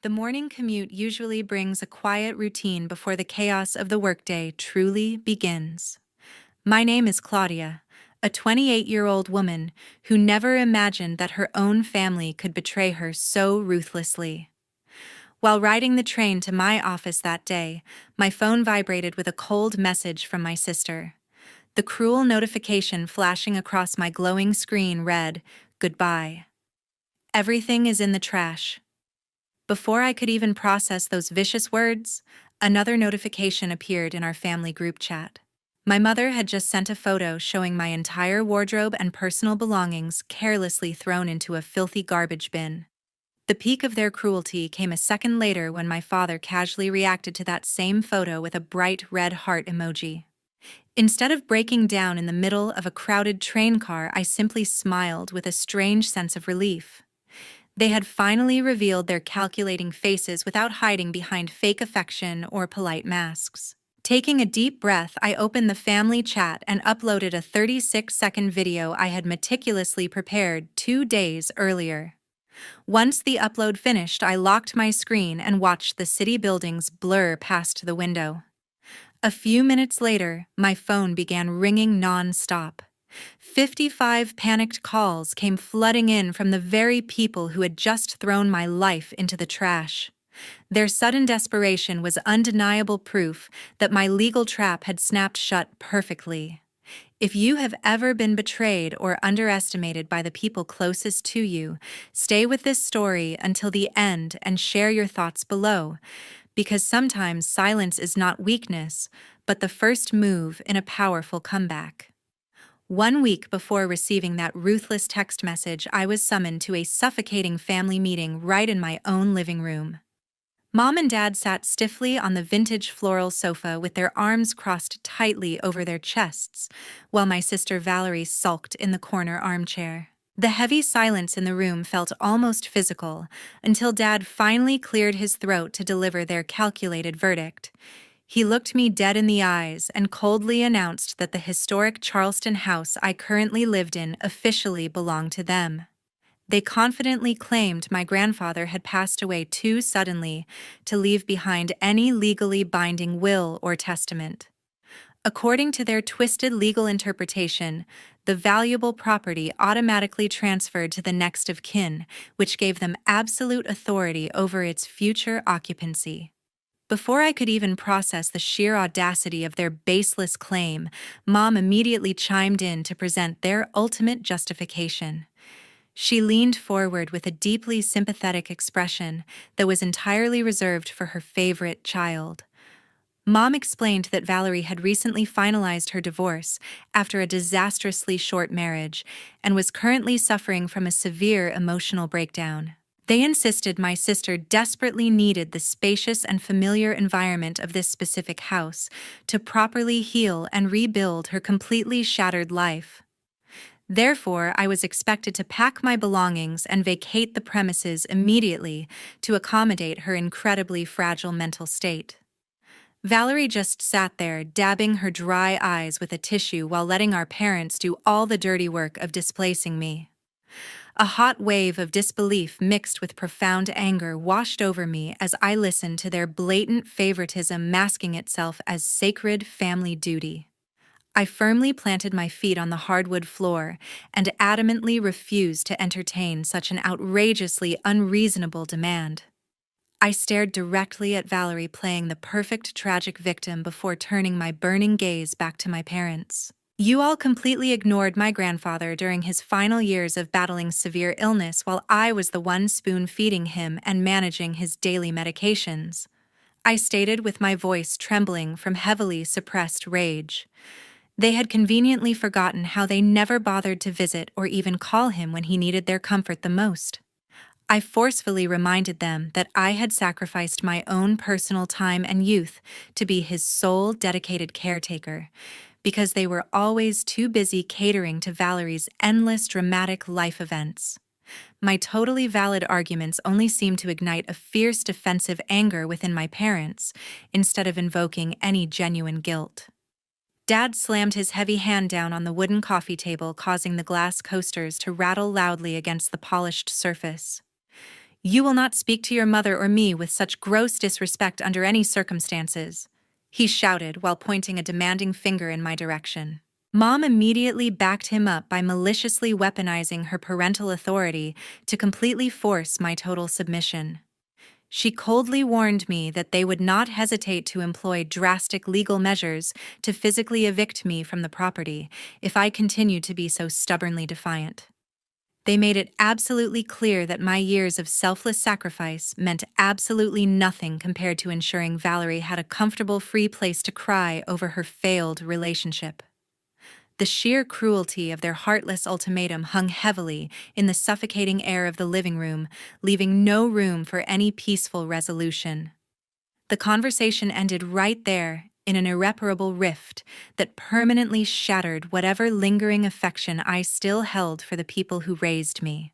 The morning commute usually brings a quiet routine before the chaos of the workday truly begins. My name is Claudia, a 28-year-old woman who never imagined that her own family could betray her so ruthlessly. While riding the train to my office that day, my phone vibrated with a cold message from my sister. The cruel notification flashing across my glowing screen read, "Goodbye. Everything is in the trash." Before I could even process those vicious words, another notification appeared in our family group chat. My mother had just sent a photo showing my entire wardrobe and personal belongings carelessly thrown into a filthy garbage bin. The peak of their cruelty came a second later when my father casually reacted to that same photo with a bright red heart emoji. Instead of breaking down in the middle of a crowded train car, I simply smiled with a strange sense of relief. They had finally revealed their calculating faces without hiding behind fake affection or polite masks. Taking a deep breath, I opened the family chat and uploaded a 36-second video I had meticulously prepared 2 days earlier. Once the upload finished, I locked my screen and watched the city buildings blur past the window. A few minutes later, my phone began ringing non-stop. 55 panicked calls came flooding in from the very people who had just thrown my life into the trash. Their sudden desperation was undeniable proof that my legal trap had snapped shut perfectly. If you have ever been betrayed or underestimated by the people closest to you, stay with this story until the end and share your thoughts below, because sometimes silence is not weakness, but the first move in a powerful comeback. 1 week before receiving that ruthless text message, I was summoned to a suffocating family meeting right in my own living room. Mom and Dad sat stiffly on the vintage floral sofa with their arms crossed tightly over their chests, while my sister Valerie sulked in the corner armchair. The heavy silence in the room felt almost physical, until Dad finally cleared his throat to deliver their calculated verdict. He looked me dead in the eyes and coldly announced that the historic Charleston house I currently lived in officially belonged to them. They confidently claimed my grandfather had passed away too suddenly to leave behind any legally binding will or testament. According to their twisted legal interpretation, the valuable property automatically transferred to the next of kin, which gave them absolute authority over its future occupancy. Before I could even process the sheer audacity of their baseless claim, Mom immediately chimed in to present their ultimate justification. She leaned forward with a deeply sympathetic expression that was entirely reserved for her favorite child. Mom explained that Valerie had recently finalized her divorce after a disastrously short marriage and was currently suffering from a severe emotional breakdown. They insisted my sister desperately needed the spacious and familiar environment of this specific house to properly heal and rebuild her completely shattered life. Therefore, I was expected to pack my belongings and vacate the premises immediately to accommodate her incredibly fragile mental state. Valerie just sat there, dabbing her dry eyes with a tissue while letting our parents do all the dirty work of displacing me. A hot wave of disbelief mixed with profound anger washed over me as I listened to their blatant favoritism masking itself as sacred family duty. I firmly planted my feet on the hardwood floor and adamantly refused to entertain such an outrageously unreasonable demand. I stared directly at Valerie playing the perfect tragic victim before turning my burning gaze back to my parents. You all completely ignored my grandfather during his final years of battling severe illness while I was the one spoon-feeding him and managing his daily medications. I stated with my voice trembling from heavily suppressed rage. They had conveniently forgotten how they never bothered to visit or even call him when he needed their comfort the most. I forcefully reminded them that I had sacrificed my own personal time and youth to be his sole dedicated caretaker, because they were always too busy catering to Valerie's endless dramatic life events. My totally valid arguments only seemed to ignite a fierce defensive anger within my parents, instead of invoking any genuine guilt. Dad slammed his heavy hand down on the wooden coffee table, causing the glass coasters to rattle loudly against the polished surface. You will not speak to your mother or me with such gross disrespect under any circumstances, he shouted while pointing a demanding finger in my direction. Mom immediately backed him up by maliciously weaponizing her parental authority to completely force my total submission. She coldly warned me that they would not hesitate to employ drastic legal measures to physically evict me from the property if I continued to be so stubbornly defiant. They made it absolutely clear that my years of selfless sacrifice meant absolutely nothing compared to ensuring Valerie had a comfortable, free place to cry over her failed relationship. The sheer cruelty of their heartless ultimatum hung heavily in the suffocating air of the living room, leaving no room for any peaceful resolution. The conversation ended right there, in an irreparable rift that permanently shattered whatever lingering affection I still held for the people who raised me.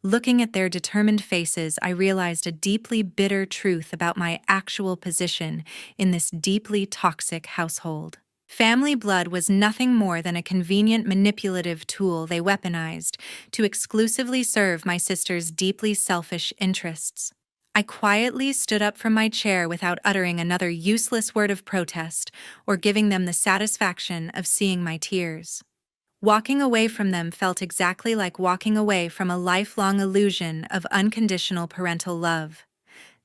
Looking at their determined faces, I realized a deeply bitter truth about my actual position in this deeply toxic household. Family blood was nothing more than a convenient manipulative tool they weaponized to exclusively serve my sister's deeply selfish interests. I quietly stood up from my chair without uttering another useless word of protest or giving them the satisfaction of seeing my tears. Walking away from them felt exactly like walking away from a lifelong illusion of unconditional parental love.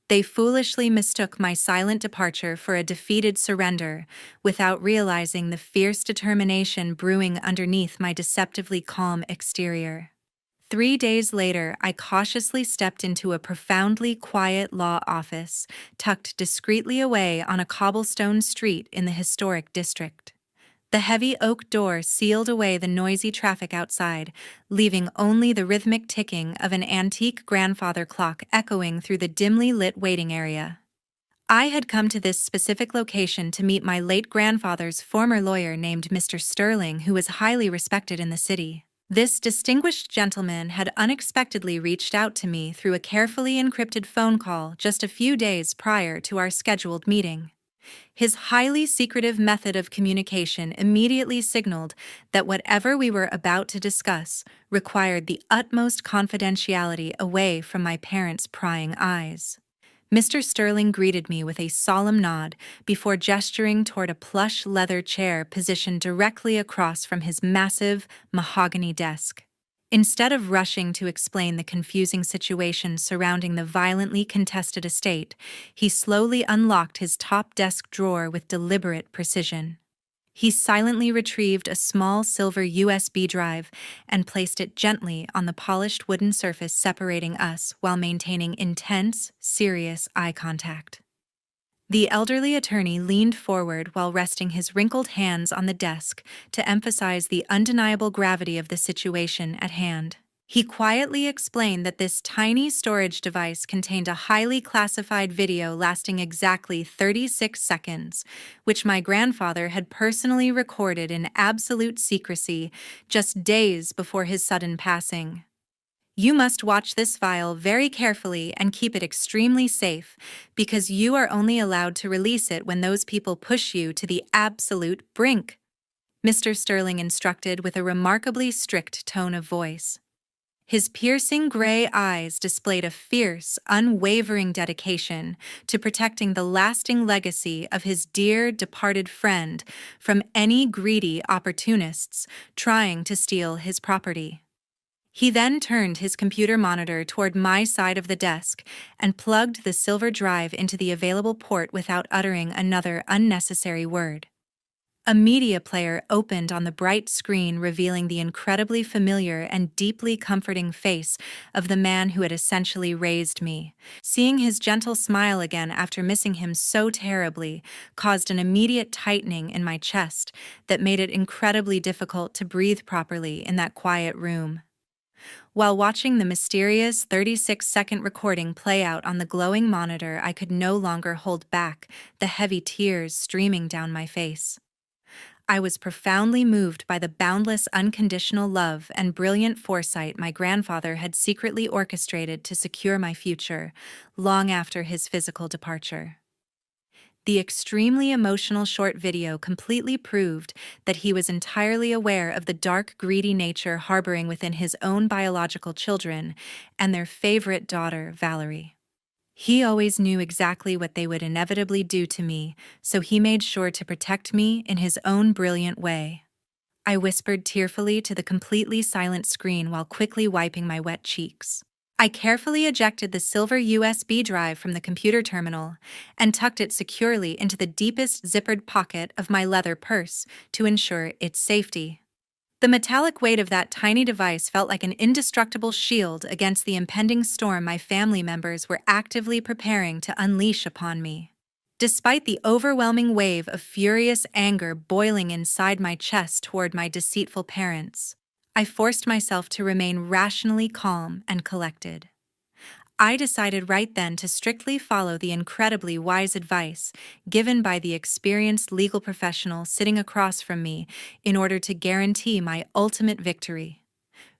They foolishly mistook my silent departure for a defeated surrender, without realizing the fierce determination brewing underneath my deceptively calm exterior. 3 days later, I cautiously stepped into a profoundly quiet law office, tucked discreetly away on a cobblestone street in the historic district. The heavy oak door sealed away the noisy traffic outside, leaving only the rhythmic ticking of an antique grandfather clock echoing through the dimly lit waiting area. I had come to this specific location to meet my late grandfather's former lawyer named Mr. Sterling, who was highly respected in the city. This distinguished gentleman had unexpectedly reached out to me through a carefully encrypted phone call just a few days prior to our scheduled meeting. His highly secretive method of communication immediately signaled that whatever we were about to discuss required the utmost confidentiality away from my parents' prying eyes. Mr. Sterling greeted me with a solemn nod before gesturing toward a plush leather chair positioned directly across from his massive mahogany desk. Instead of rushing to explain the confusing situation surrounding the violently contested estate, he slowly unlocked his top desk drawer with deliberate precision. He silently retrieved a small silver USB drive and placed it gently on the polished wooden surface separating us while maintaining intense, serious eye contact. The elderly attorney leaned forward while resting his wrinkled hands on the desk to emphasize the undeniable gravity of the situation at hand. He quietly explained that this tiny storage device contained a highly classified video lasting exactly 36 seconds, which my grandfather had personally recorded in absolute secrecy just days before his sudden passing. You must watch this file very carefully and keep it extremely safe, because you are only allowed to release it when those people push you to the absolute brink, Mr. Sterling instructed with a remarkably strict tone of voice. His piercing gray eyes displayed a fierce, unwavering dedication to protecting the lasting legacy of his dear departed friend from any greedy opportunists trying to steal his property. He then turned his computer monitor toward my side of the desk and plugged the silver drive into the available port without uttering another unnecessary word. A media player opened on the bright screen, revealing the incredibly familiar and deeply comforting face of the man who had essentially raised me. Seeing his gentle smile again after missing him so terribly caused an immediate tightening in my chest that made it incredibly difficult to breathe properly in that quiet room. While watching the mysterious 36-second recording play out on the glowing monitor, I could no longer hold back the heavy tears streaming down my face. I was profoundly moved by the boundless unconditional love and brilliant foresight my grandfather had secretly orchestrated to secure my future, long after his physical departure. The extremely emotional short video completely proved that he was entirely aware of the dark, greedy nature harboring within his own biological children and their favorite daughter, Valerie. He always knew exactly what they would inevitably do to me, so he made sure to protect me in his own brilliant way. I whispered tearfully to the completely silent screen while quickly wiping my wet cheeks. I carefully ejected the silver USB drive from the computer terminal and tucked it securely into the deepest zippered pocket of my leather purse to ensure its safety. The metallic weight of that tiny device felt like an indestructible shield against the impending storm my family members were actively preparing to unleash upon me. Despite the overwhelming wave of furious anger boiling inside my chest toward my deceitful parents, I forced myself to remain rationally calm and collected. I decided right then to strictly follow the incredibly wise advice given by the experienced legal professional sitting across from me in order to guarantee my ultimate victory.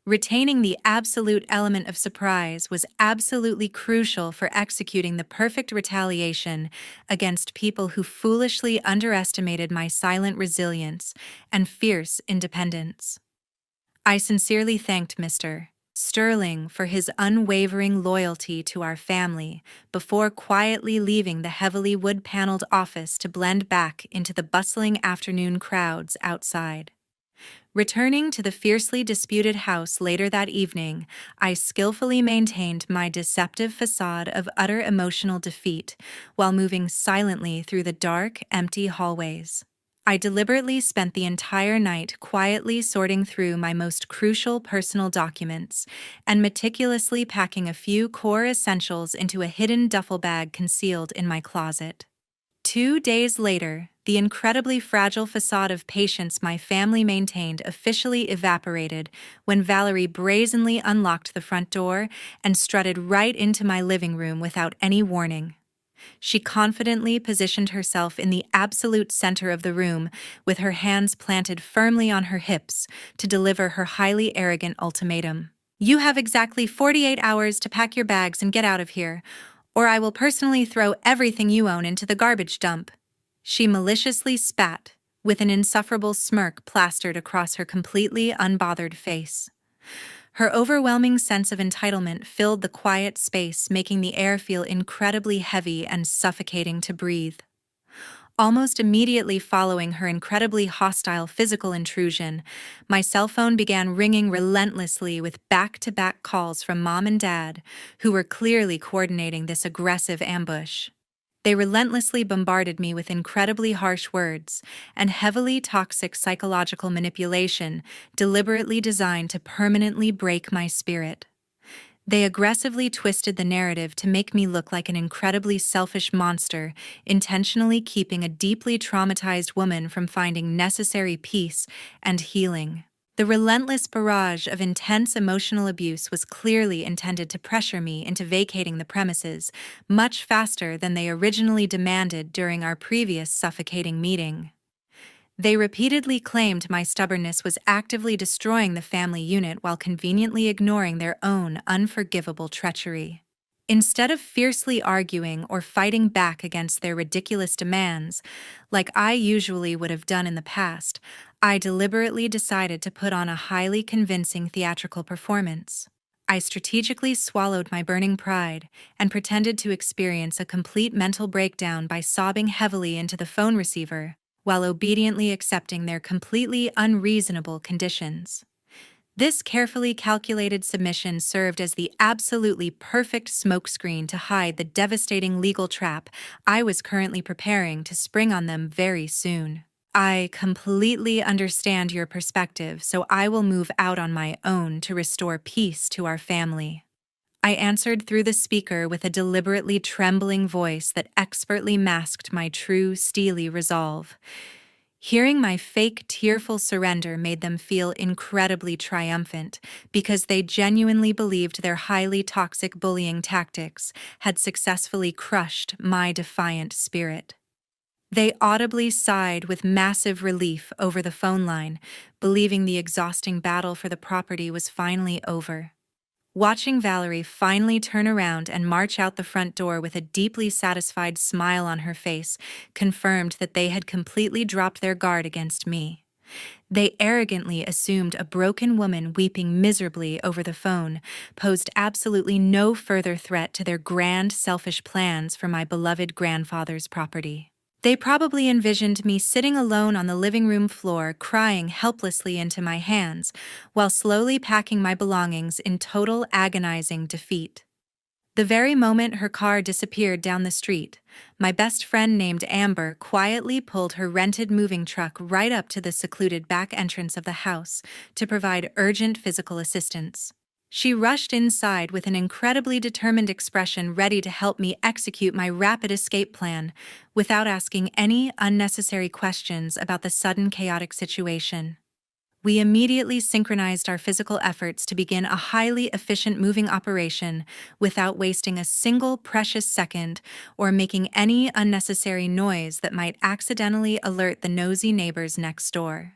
Retaining the absolute element of surprise was absolutely crucial for executing the perfect retaliation against people who foolishly underestimated my silent resilience and fierce independence. I sincerely thanked Mr. Sterling for his unwavering loyalty to our family before quietly leaving the heavily wood-paneled office to blend back into the bustling afternoon crowds outside. Returning to the fiercely disputed house later that evening, I skillfully maintained my deceptive facade of utter emotional defeat while moving silently through the dark, empty hallways. I deliberately spent the entire night quietly sorting through my most crucial personal documents and meticulously packing a few core essentials into a hidden duffel bag concealed in my closet. 2 days later, the incredibly fragile facade of patience my family maintained officially evaporated when Valerie brazenly unlocked the front door and strutted right into my living room without any warning. She confidently positioned herself in the absolute center of the room, with her hands planted firmly on her hips, to deliver her highly arrogant ultimatum. "You have exactly 48 hours to pack your bags and get out of here, or I will personally throw everything you own into the garbage dump." She maliciously spat, with an insufferable smirk plastered across her completely unbothered face. Her overwhelming sense of entitlement filled the quiet space, making the air feel incredibly heavy and suffocating to breathe. Almost immediately following her incredibly hostile physical intrusion, my cell phone began ringing relentlessly with back-to-back calls from Mom and Dad, who were clearly coordinating this aggressive ambush. They relentlessly bombarded me with incredibly harsh words and heavily toxic psychological manipulation deliberately designed to permanently break my spirit. They aggressively twisted the narrative to make me look like an incredibly selfish monster, intentionally keeping a deeply traumatized woman from finding necessary peace and healing. The relentless barrage of intense emotional abuse was clearly intended to pressure me into vacating the premises much faster than they originally demanded during our previous suffocating meeting. They repeatedly claimed my stubbornness was actively destroying the family unit while conveniently ignoring their own unforgivable treachery. Instead of fiercely arguing or fighting back against their ridiculous demands, like I usually would have done in the past, I deliberately decided to put on a highly convincing theatrical performance. I strategically swallowed my burning pride and pretended to experience a complete mental breakdown by sobbing heavily into the phone receiver, while obediently accepting their completely unreasonable conditions. This carefully calculated submission served as the absolutely perfect smokescreen to hide the devastating legal trap I was currently preparing to spring on them very soon. "I completely understand your perspective, so I will move out on my own to restore peace to our family," I answered through the speaker with a deliberately trembling voice that expertly masked my true, steely resolve. Hearing my fake, tearful surrender made them feel incredibly triumphant because they genuinely believed their highly toxic bullying tactics had successfully crushed my defiant spirit. They audibly sighed with massive relief over the phone line, believing the exhausting battle for the property was finally over. Watching Valerie finally turn around and march out the front door with a deeply satisfied smile on her face confirmed that they had completely dropped their guard against me. They arrogantly assumed a broken woman weeping miserably over the phone posed absolutely no further threat to their grand, selfish plans for my beloved grandfather's property. They probably envisioned me sitting alone on the living room floor, crying helplessly into my hands, while slowly packing my belongings in total agonizing defeat. The very moment her car disappeared down the street, my best friend named Amber quietly pulled her rented moving truck right up to the secluded back entrance of the house to provide urgent physical assistance. She rushed inside with an incredibly determined expression, ready to help me execute my rapid escape plan without asking any unnecessary questions about the sudden chaotic situation. We immediately synchronized our physical efforts to begin a highly efficient moving operation without wasting a single precious second or making any unnecessary noise that might accidentally alert the nosy neighbors next door.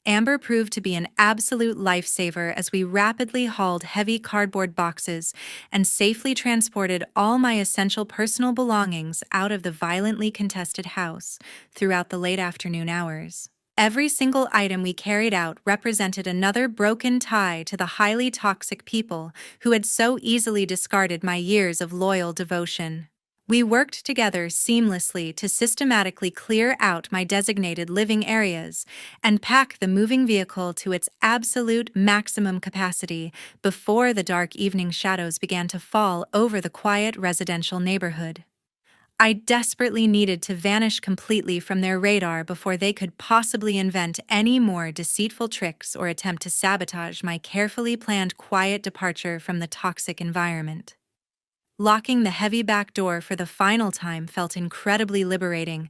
Amber proved to be an absolute lifesaver as we rapidly hauled heavy cardboard boxes and safely transported all my essential personal belongings out of the violently contested house throughout the late afternoon hours. Every single item we carried out represented another broken tie to the highly toxic people who had so easily discarded my years of loyal devotion. We worked together seamlessly to systematically clear out my designated living areas and pack the moving vehicle to its absolute maximum capacity before the dark evening shadows began to fall over the quiet residential neighborhood. I desperately needed to vanish completely from their radar before they could possibly invent any more deceitful tricks or attempt to sabotage my carefully planned quiet departure from the toxic environment. Locking the heavy back door for the final time felt incredibly liberating,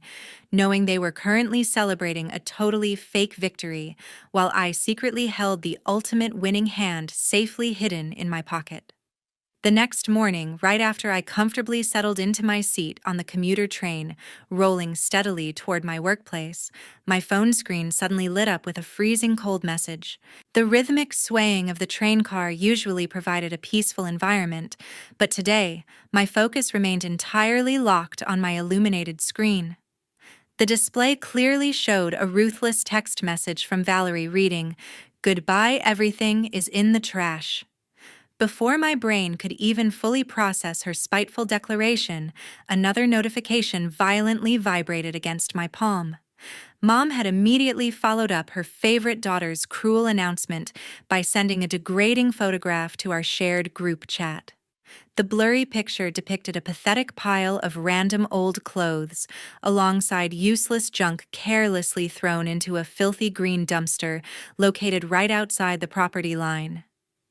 knowing they were currently celebrating a totally fake victory, while I secretly held the ultimate winning hand safely hidden in my pocket. The next morning, right after I comfortably settled into my seat on the commuter train, rolling steadily toward my workplace, my phone screen suddenly lit up with a freezing cold message. The rhythmic swaying of the train car usually provided a peaceful environment, but today, my focus remained entirely locked on my illuminated screen. The display clearly showed a ruthless text message from Valerie reading, "Goodbye, everything is in the trash." Before my brain could even fully process her spiteful declaration, another notification violently vibrated against my palm. Mom had immediately followed up her favorite daughter's cruel announcement by sending a degrading photograph to our shared group chat. The blurry picture depicted a pathetic pile of random old clothes, alongside useless junk carelessly thrown into a filthy green dumpster located right outside the property line.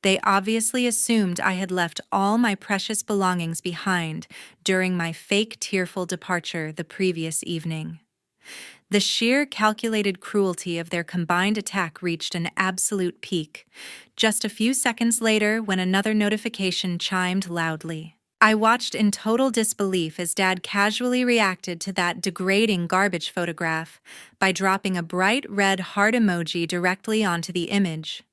They obviously assumed I had left all my precious belongings behind during my fake tearful departure the previous evening. The sheer calculated cruelty of their combined attack reached an absolute peak, just a few seconds later when another notification chimed loudly. I watched in total disbelief as Dad casually reacted to that degrading garbage photograph by dropping a bright red heart emoji directly onto the image.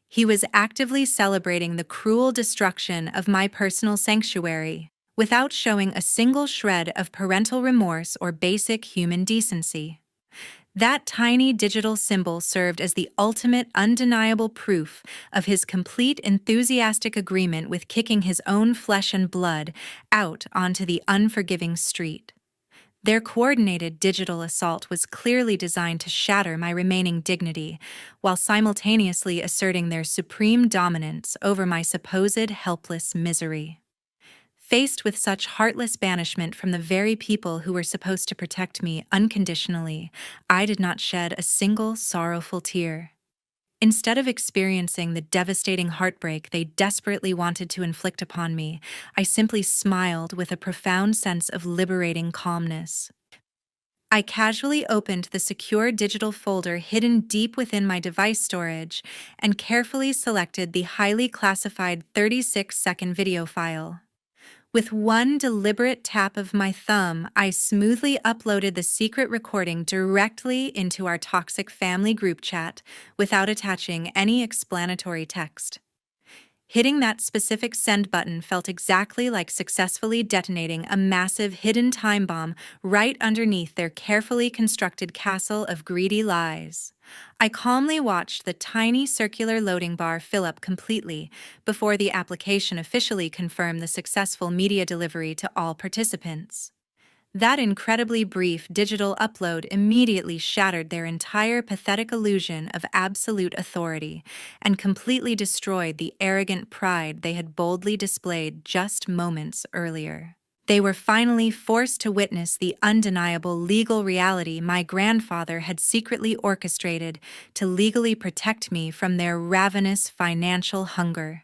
He was actively celebrating the cruel destruction of my personal sanctuary, without showing a single shred of parental remorse or basic human decency. That tiny digital symbol served as the ultimate undeniable proof of his complete enthusiastic agreement with kicking his own flesh and blood out onto the unforgiving street. Their coordinated digital assault was clearly designed to shatter my remaining dignity, while simultaneously asserting their supreme dominance over my supposed helpless misery. Faced with such heartless banishment from the very people who were supposed to protect me unconditionally, I did not shed a single sorrowful tear. Instead of experiencing the devastating heartbreak they desperately wanted to inflict upon me, I simply smiled with a profound sense of liberating calmness. I casually opened the secure digital folder hidden deep within my device storage and carefully selected the highly classified 36-second video file. With one deliberate tap of my thumb, I smoothly uploaded the secret recording directly into our toxic family group chat without attaching any explanatory text. Hitting that specific send button felt exactly like successfully detonating a massive hidden time bomb right underneath their carefully constructed castle of greedy lies. I calmly watched the tiny circular loading bar fill up completely before the application officially confirmed the successful media delivery to all participants. That incredibly brief digital upload immediately shattered their entire pathetic illusion of absolute authority and completely destroyed the arrogant pride they had boldly displayed just moments earlier. They were finally forced to witness the undeniable legal reality my grandfather had secretly orchestrated to legally protect me from their ravenous financial hunger.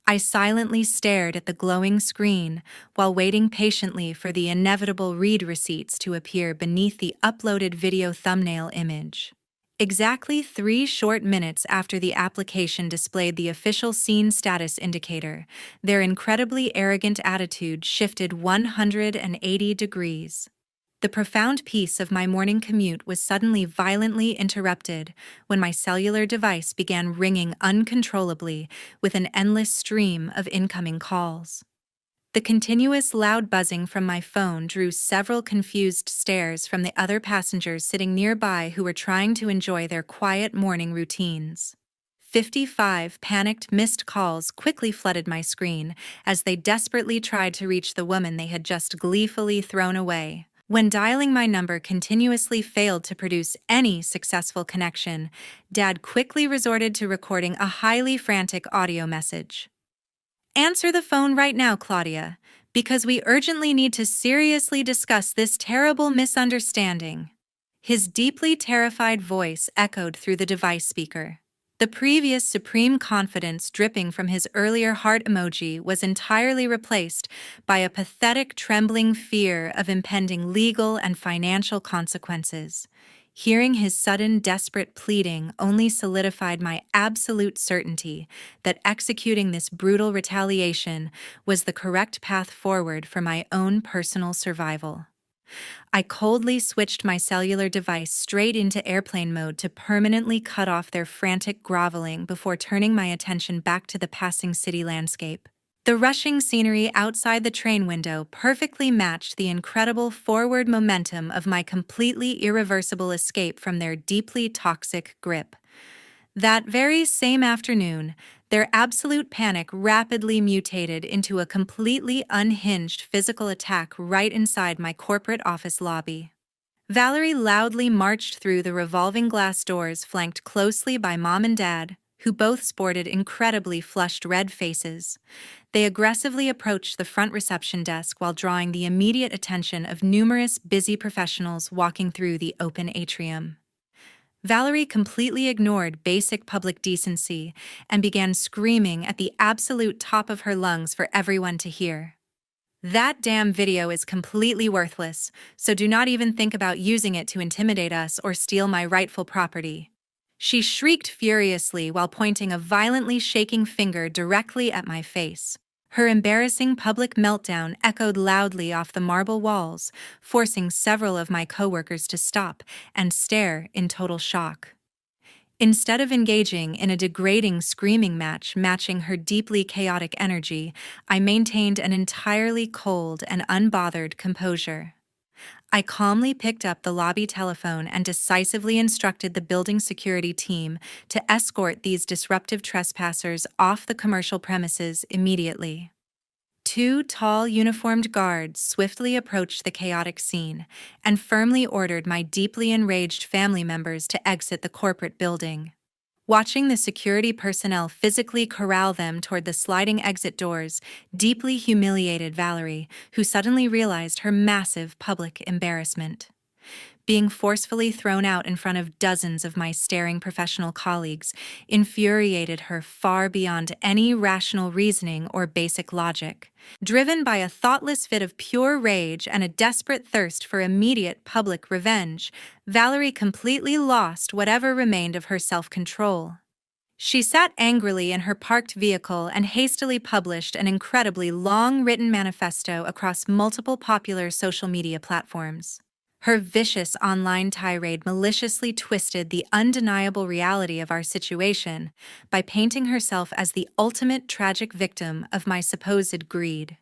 I silently stared at the glowing screen while waiting patiently for the inevitable read receipts to appear beneath the uploaded video thumbnail image. Exactly 3 short minutes after the application displayed the official scene status indicator, their incredibly arrogant attitude shifted 180 degrees. The profound peace of my morning commute was suddenly violently interrupted when my cellular device began ringing uncontrollably with an endless stream of incoming calls. The continuous loud buzzing from my phone drew several confused stares from the other passengers sitting nearby who were trying to enjoy their quiet morning routines. 55 panicked missed calls quickly flooded my screen as they desperately tried to reach the woman they had just gleefully thrown away. When dialing my number continuously failed to produce any successful connection, Dad quickly resorted to recording a highly frantic audio message. "Answer the phone right now, Claudia, because we urgently need to seriously discuss this terrible misunderstanding." His deeply terrified voice echoed through the device speaker. The previous supreme confidence dripping from his earlier heart emoji was entirely replaced by a pathetic trembling fear of impending legal and financial consequences. Hearing his sudden, desperate pleading only solidified my absolute certainty that executing this brutal retaliation was the correct path forward for my own personal survival. I coldly switched my cellular device straight into airplane mode to permanently cut off their frantic groveling before turning my attention back to the passing city landscape. The rushing scenery outside the train window perfectly matched the incredible forward momentum of my completely irreversible escape from their deeply toxic grip. That very same afternoon, their absolute panic rapidly mutated into a completely unhinged physical attack right inside my corporate office lobby. Valerie loudly marched through the revolving glass doors flanked closely by Mom and Dad, who both sported incredibly flushed red faces. They aggressively approached the front reception desk while drawing the immediate attention of numerous busy professionals walking through the open atrium. Valerie completely ignored basic public decency and began screaming at the absolute top of her lungs for everyone to hear. "That damn video is completely worthless, so do not even think about using it to intimidate us or steal my rightful property." She shrieked furiously while pointing a violently shaking finger directly at my face. Her embarrassing public meltdown echoed loudly off the marble walls, forcing several of my coworkers to stop and stare in total shock. Instead of engaging in a degrading screaming match matching her deeply chaotic energy, I maintained an entirely cold and unbothered composure. I calmly picked up the lobby telephone and decisively instructed the building security team to escort these disruptive trespassers off the commercial premises immediately. 2 tall, uniformed guards swiftly approached the chaotic scene and firmly ordered my deeply enraged family members to exit the corporate building. Watching the security personnel physically corral them toward the sliding exit doors deeply humiliated Valerie, who suddenly realized her massive public embarrassment. Being forcefully thrown out in front of dozens of my staring professional colleagues infuriated her far beyond any rational reasoning or basic logic. Driven by a thoughtless fit of pure rage and a desperate thirst for immediate public revenge, Valerie completely lost whatever remained of her self-control. She sat angrily in her parked vehicle and hastily published an incredibly long written manifesto across multiple popular social media platforms. Her vicious online tirade maliciously twisted the undeniable reality of our situation by painting herself as the ultimate tragic victim of my supposed greed.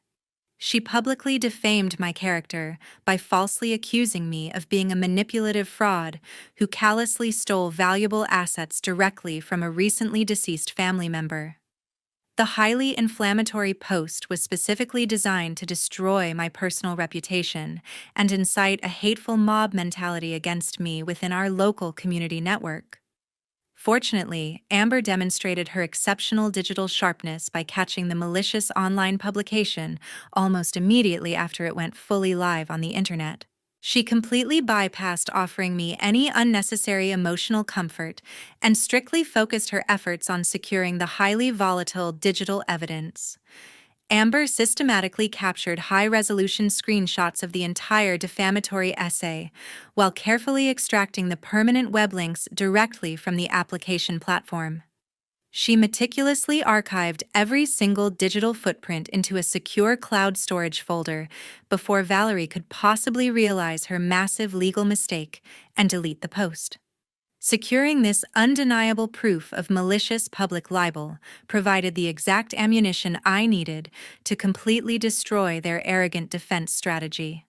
She publicly defamed my character by falsely accusing me of being a manipulative fraud who callously stole valuable assets directly from a recently deceased family member. The highly inflammatory post was specifically designed to destroy my personal reputation and incite a hateful mob mentality against me within our local community network. Fortunately, Amber demonstrated her exceptional digital sharpness by catching the malicious online publication almost immediately after it went fully live on the internet. She completely bypassed offering me any unnecessary emotional comfort and strictly focused her efforts on securing the highly volatile digital evidence. Amber systematically captured high-resolution screenshots of the entire defamatory essay, while carefully extracting the permanent web links directly from the application platform. She meticulously archived every single digital footprint into a secure cloud storage folder before Valerie could possibly realize her massive legal mistake and delete the post. Securing this undeniable proof of malicious public libel provided the exact ammunition I needed to completely destroy their arrogant defense strategy.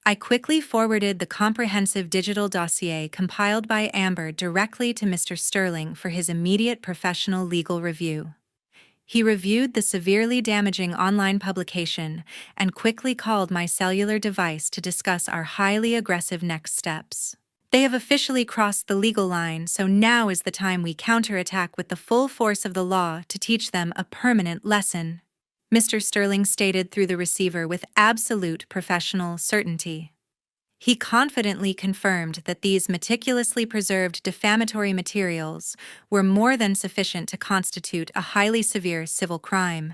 I quickly forwarded the comprehensive digital dossier compiled by Amber directly to Mr. Sterling for his immediate professional legal review. He reviewed the severely damaging online publication and quickly called my cellular device to discuss our highly aggressive next steps. They have officially crossed the legal line, so now is the time we counterattack with the full force of the law to teach them a permanent lesson, Mr. Sterling stated through the receiver with absolute professional certainty. He confidently confirmed that these meticulously preserved defamatory materials were more than sufficient to constitute a highly severe civil crime.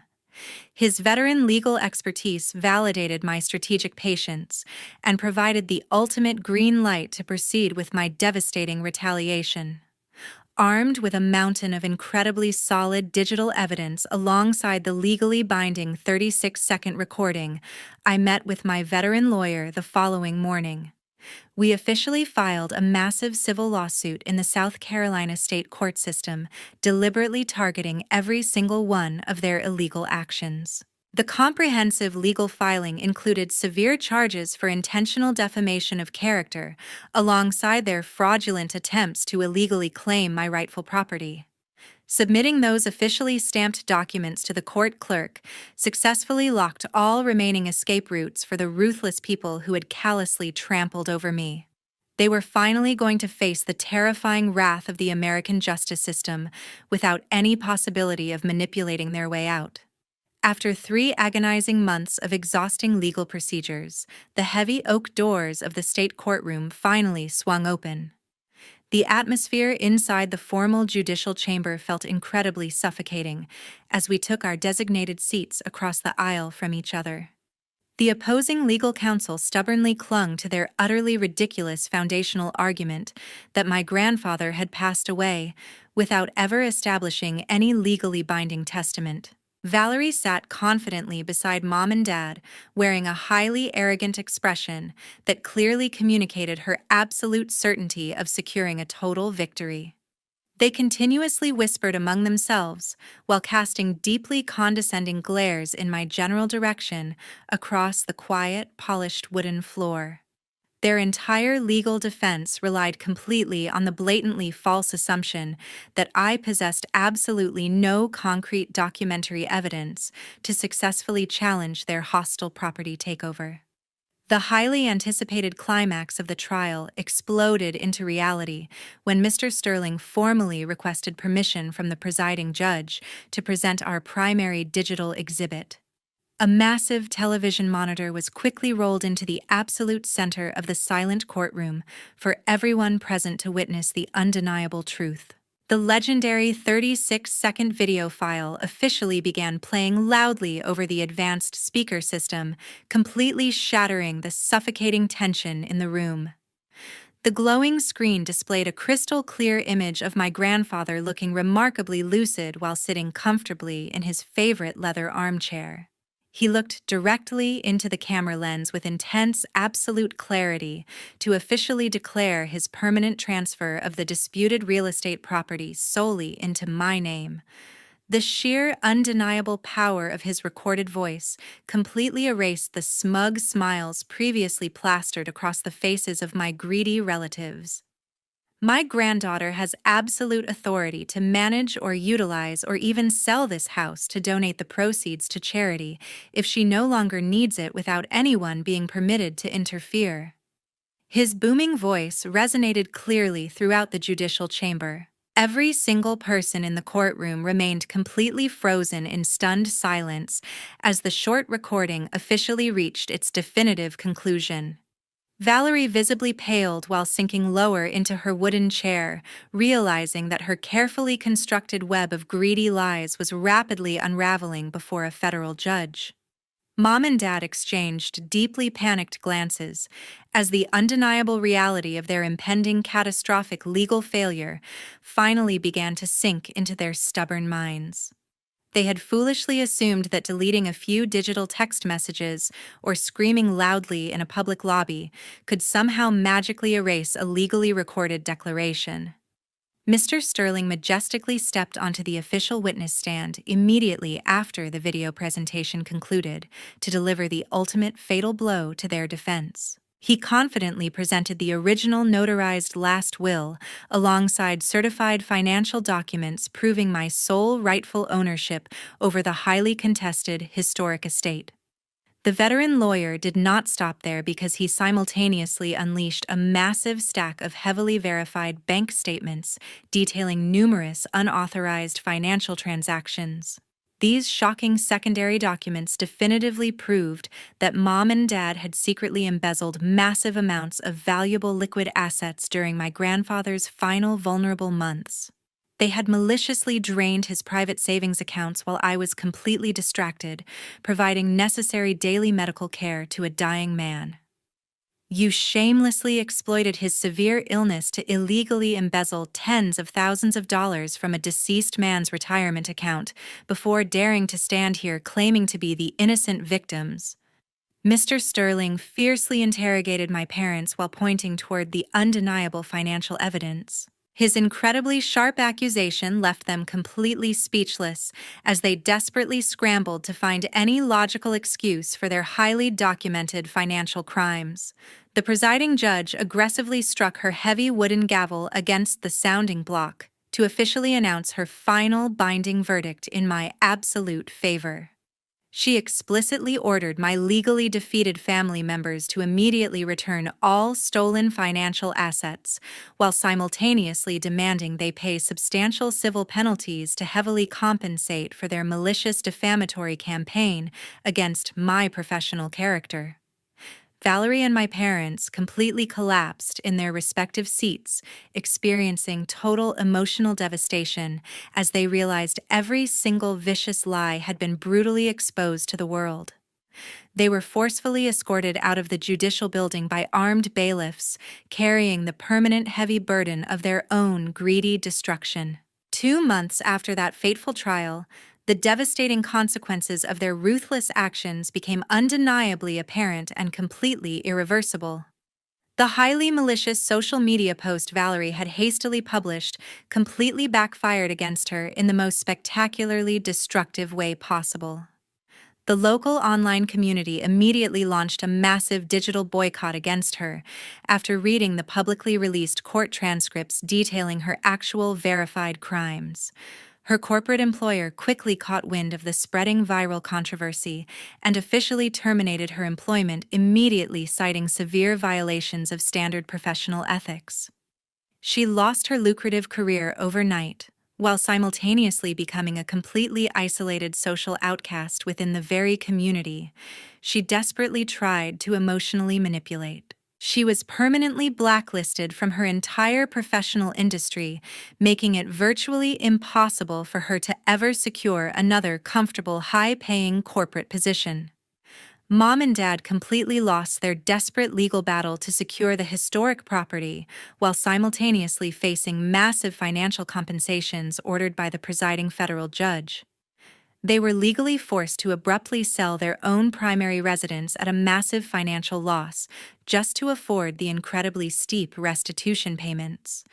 His veteran legal expertise validated my strategic patience and provided the ultimate green light to proceed with my devastating retaliation. Armed with a mountain of incredibly solid digital evidence alongside the legally binding 36-second recording, I met with my veteran lawyer the following morning. We officially filed a massive civil lawsuit in the South Carolina state court system, deliberately targeting every single one of their illegal actions. The comprehensive legal filing included severe charges for intentional defamation of character, alongside their fraudulent attempts to illegally claim my rightful property. Submitting those officially stamped documents to the court clerk successfully locked all remaining escape routes for the ruthless people who had callously trampled over me. They were finally going to face the terrifying wrath of the American justice system without any possibility of manipulating their way out. After 3 agonizing months of exhausting legal procedures, the heavy oak doors of the state courtroom finally swung open. The atmosphere inside the formal judicial chamber felt incredibly suffocating as we took our designated seats across the aisle from each other. The opposing legal counsel stubbornly clung to their utterly ridiculous foundational argument that my grandfather had passed away without ever establishing any legally binding testament. Valerie sat confidently beside Mom and Dad, wearing a highly arrogant expression that clearly communicated her absolute certainty of securing a total victory. They continuously whispered among themselves while casting deeply condescending glares in my general direction across the quiet, polished wooden floor. Their entire legal defense relied completely on the blatantly false assumption that I possessed absolutely no concrete documentary evidence to successfully challenge their hostile property takeover. The highly anticipated climax of the trial exploded into reality when Mr. Sterling formally requested permission from the presiding judge to present our primary digital exhibit. A massive television monitor was quickly rolled into the absolute center of the silent courtroom for everyone present to witness the undeniable truth. The legendary 36-second video file officially began playing loudly over the advanced speaker system, completely shattering the suffocating tension in the room. The glowing screen displayed a crystal-clear image of my grandfather looking remarkably lucid while sitting comfortably in his favorite leather armchair. He looked directly into the camera lens with intense, absolute clarity to officially declare his permanent transfer of the disputed real estate property solely into my name. The sheer, undeniable power of his recorded voice completely erased the smug smiles previously plastered across the faces of my greedy relatives. My granddaughter has absolute authority to manage or utilize or even sell this house to donate the proceeds to charity if she no longer needs it without anyone being permitted to interfere. His booming voice resonated clearly throughout the judicial chamber. Every single person in the courtroom remained completely frozen in stunned silence as the short recording officially reached its definitive conclusion. Valerie visibly paled while sinking lower into her wooden chair, realizing that her carefully constructed web of greedy lies was rapidly unraveling before a federal judge. Mom and Dad exchanged deeply panicked glances as the undeniable reality of their impending catastrophic legal failure finally began to sink into their stubborn minds. They had foolishly assumed that deleting a few digital text messages or screaming loudly in a public lobby could somehow magically erase a legally recorded declaration. Mr. Sterling majestically stepped onto the official witness stand immediately after the video presentation concluded to deliver the ultimate fatal blow to their defense. He confidently presented the original notarized last will alongside certified financial documents proving my sole rightful ownership over the highly contested historic estate. The veteran lawyer did not stop there because he simultaneously unleashed a massive stack of heavily verified bank statements detailing numerous unauthorized financial transactions. These shocking secondary documents definitively proved that Mom and Dad had secretly embezzled massive amounts of valuable liquid assets during my grandfather's final vulnerable months. They had maliciously drained his private savings accounts while I was completely distracted, providing necessary daily medical care to a dying man. You shamelessly exploited his severe illness to illegally embezzle tens of thousands of dollars from a deceased man's retirement account before daring to stand here claiming to be the innocent victims. Mr. Sterling fiercely interrogated my parents while pointing toward the undeniable financial evidence. His incredibly sharp accusation left them completely speechless as they desperately scrambled to find any logical excuse for their highly documented financial crimes. The presiding judge aggressively struck her heavy wooden gavel against the sounding block to officially announce her final binding verdict in my absolute favor. She explicitly ordered my legally defeated family members to immediately return all stolen financial assets, while simultaneously demanding they pay substantial civil penalties to heavily compensate for their malicious defamatory campaign against my professional character. Valerie and my parents completely collapsed in their respective seats, experiencing total emotional devastation as they realized every single vicious lie had been brutally exposed to the world. They were forcefully escorted out of the judicial building by armed bailiffs, carrying the permanent heavy burden of their own greedy destruction. 2 months after that fateful trial, the devastating consequences of their ruthless actions became undeniably apparent and completely irreversible. The highly malicious social media post Valerie had hastily published completely backfired against her in the most spectacularly destructive way possible. The local online community immediately launched a massive digital boycott against her after reading the publicly released court transcripts detailing her actual verified crimes. Her corporate employer quickly caught wind of the spreading viral controversy and officially terminated her employment immediately, citing severe violations of standard professional ethics. She lost her lucrative career overnight, while simultaneously becoming a completely isolated social outcast within the very community she desperately tried to emotionally manipulate. She was permanently blacklisted from her entire professional industry, making it virtually impossible for her to ever secure another comfortable, high-paying corporate position. Mom and Dad completely lost their desperate legal battle to secure the historic property while simultaneously facing massive financial compensations ordered by the presiding federal judge. They were legally forced to abruptly sell their own primary residence at a massive financial loss, just to afford the incredibly steep restitution payments.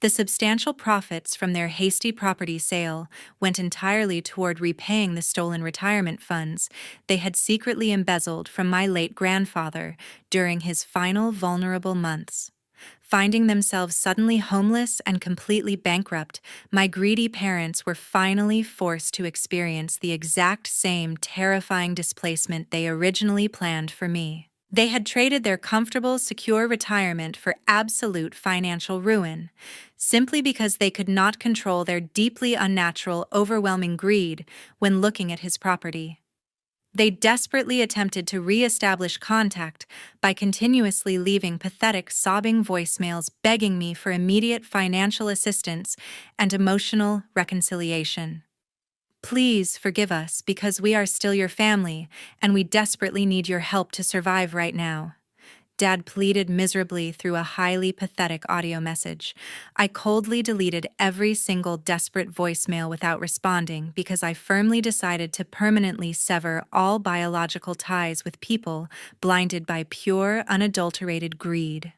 The substantial profits from their hasty property sale went entirely toward repaying the stolen retirement funds they had secretly embezzled from my late grandfather during his final vulnerable months. Finding themselves suddenly homeless and completely bankrupt, my greedy parents were finally forced to experience the exact same terrifying displacement they originally planned for me. They had traded their comfortable, secure retirement for absolute financial ruin, simply because they could not control their deeply unnatural, overwhelming greed when looking at his property. They desperately attempted to re-establish contact by continuously leaving pathetic, sobbing voicemails begging me for immediate financial assistance and emotional reconciliation. Please forgive us because we are still your family and we desperately need your help to survive right now. Dad pleaded miserably through a highly pathetic audio message. I coldly deleted every single desperate voicemail without responding because I firmly decided to permanently sever all biological ties with people blinded by pure, unadulterated greed.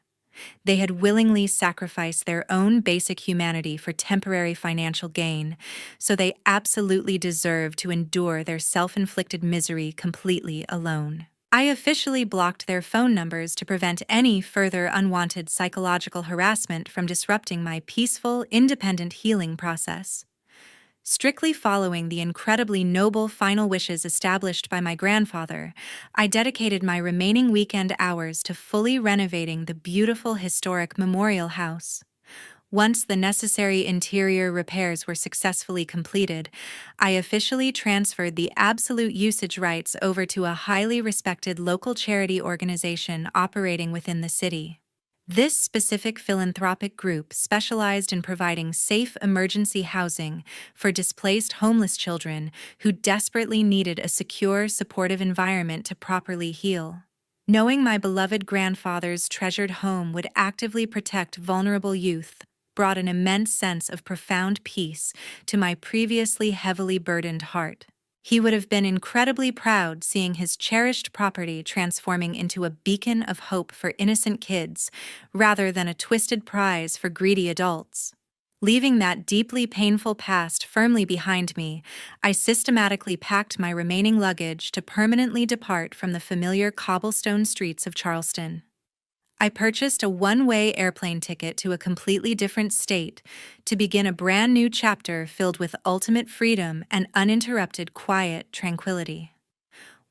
They had willingly sacrificed their own basic humanity for temporary financial gain, so they absolutely deserved to endure their self-inflicted misery completely alone. I officially blocked their phone numbers to prevent any further unwanted psychological harassment from disrupting my peaceful, independent healing process. Strictly following the incredibly noble final wishes established by my grandfather, I dedicated my remaining weekend hours to fully renovating the beautiful historic memorial house. Once the necessary interior repairs were successfully completed, I officially transferred the absolute usage rights over to a highly respected local charity organization operating within the city. This specific philanthropic group specialized in providing safe emergency housing for displaced homeless children who desperately needed a secure, supportive environment to properly heal. Knowing my beloved grandfather's treasured home would actively protect vulnerable youth brought an immense sense of profound peace to my previously heavily burdened heart. He would have been incredibly proud seeing his cherished property transforming into a beacon of hope for innocent kids rather than a twisted prize for greedy adults. Leaving that deeply painful past firmly behind me, I systematically packed my remaining luggage to permanently depart from the familiar cobblestone streets of Charleston. I purchased a one-way airplane ticket to a completely different state to begin a brand new chapter filled with ultimate freedom and uninterrupted quiet tranquility.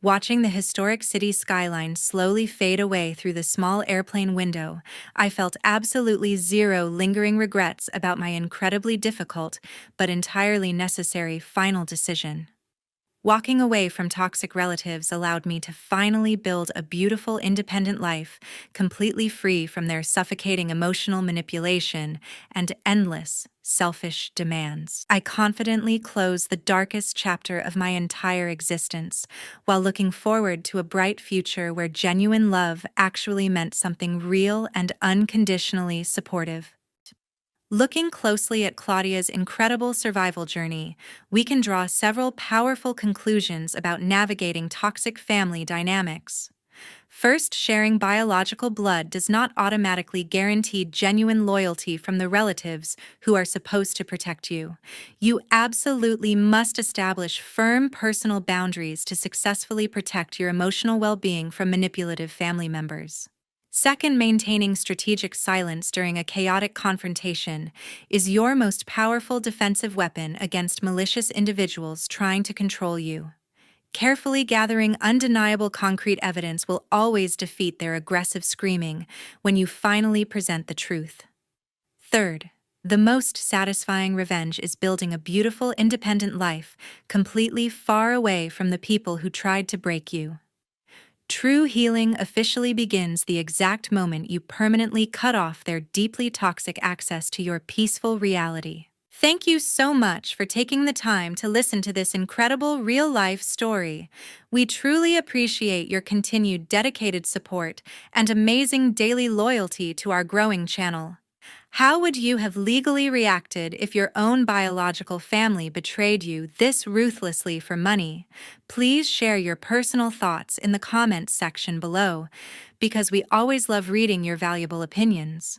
Watching the historic city skyline slowly fade away through the small airplane window, I felt absolutely zero lingering regrets about my incredibly difficult but entirely necessary final decision. Walking away from toxic relatives allowed me to finally build a beautiful, independent life, completely free from their suffocating emotional manipulation and endless, selfish demands. I confidently closed the darkest chapter of my entire existence, while looking forward to a bright future where genuine love actually meant something real and unconditionally supportive. Looking closely at Claudia's incredible survival journey, we can draw several powerful conclusions about navigating toxic family dynamics. First, sharing biological blood does not automatically guarantee genuine loyalty from the relatives who are supposed to protect you. You absolutely must establish firm personal boundaries to successfully protect your emotional well-being from manipulative family members. Second, maintaining strategic silence during a chaotic confrontation is your most powerful defensive weapon against malicious individuals trying to control you. Carefully gathering undeniable concrete evidence will always defeat their aggressive screaming when you finally present the truth. Third, the most satisfying revenge is building a beautiful, independent life completely far away from the people who tried to break you. True healing officially begins the exact moment you permanently cut off their deeply toxic access to your peaceful reality. Thank you so much for taking the time to listen to this incredible real-life story. We truly appreciate your continued dedicated support and amazing daily loyalty to our growing channel. How would you have legally reacted if your own biological family betrayed you this ruthlessly for money? Please share your personal thoughts in the comments section below, because we always love reading your valuable opinions.